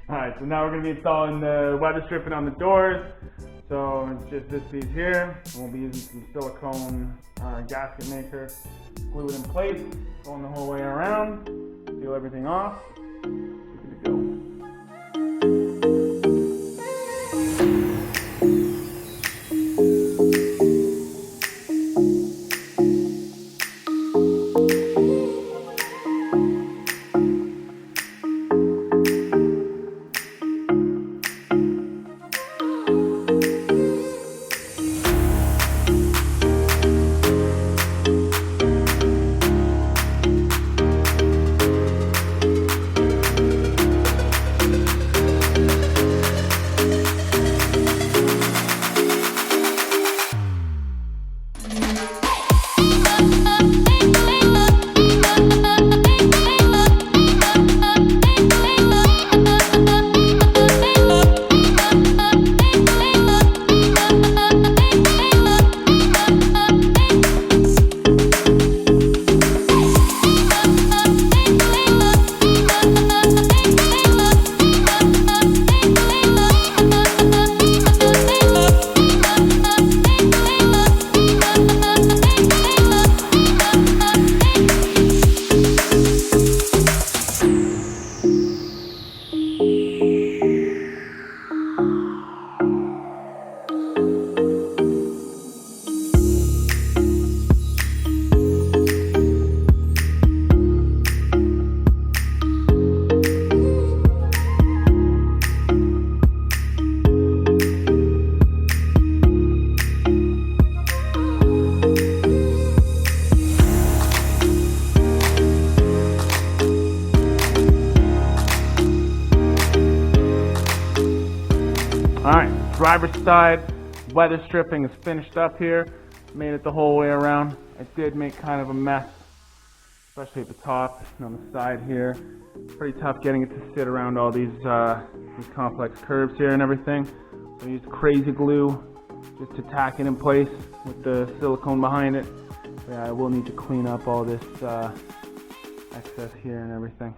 Alright, so now we're going to be installing the weather stripping on the doors. So it's just this piece here. We'll be using some silicone gasket maker. Glue it in place, going the whole way around, seal everything off. Good to go. Alright, driver's side weather stripping is finished up here. Made it the whole way around. I did make kind of a mess, especially at the top and on the side here. Pretty tough getting it to sit around all these complex curves here and everything. So I used crazy glue just to tack it in place with the silicone behind it. So yeah, I will need to clean up all this excess here and everything.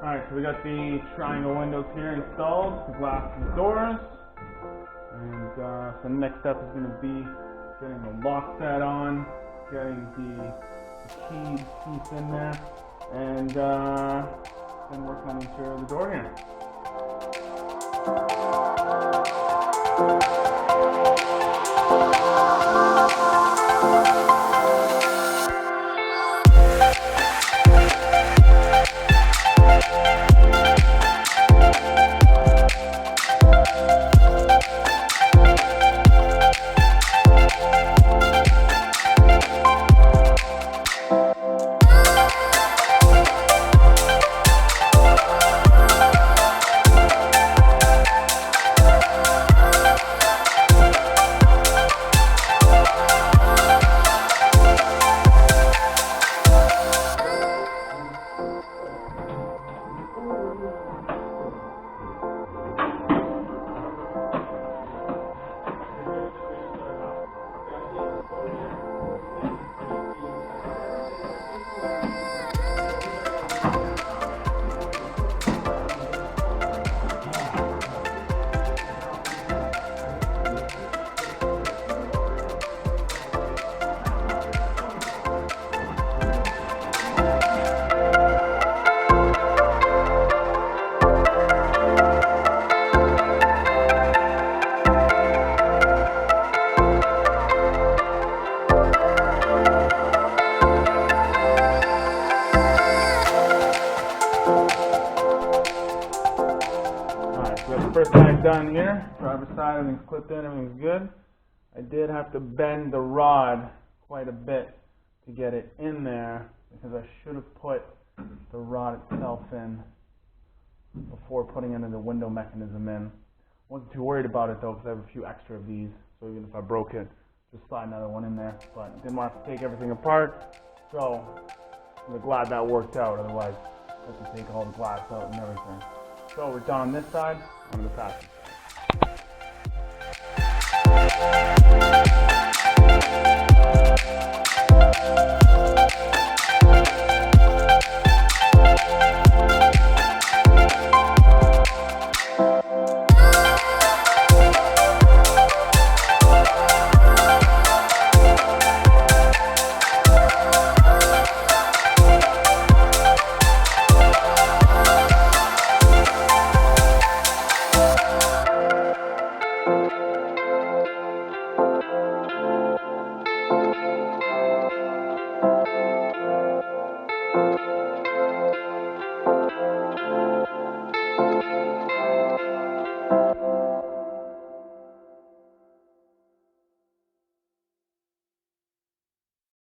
Alright, so we got the triangle windows here installed, the glass and the doors. And so the next step is going to be getting the lock set on, getting the key piece in there, and then working on the interior of the door here. First side done here, driver's side, everything's clipped in, everything's good. I did have to bend the rod quite a bit to get it in there because I should have put the rod itself in before putting in the window mechanism in. Wasn't too worried about it though because I have a few extra of these, so even if I broke it, just slide another one in there. But didn't want to take everything apart, so I'm glad that worked out, otherwise I have to take all the glass out and everything. So we're done on this side, on the passenger side.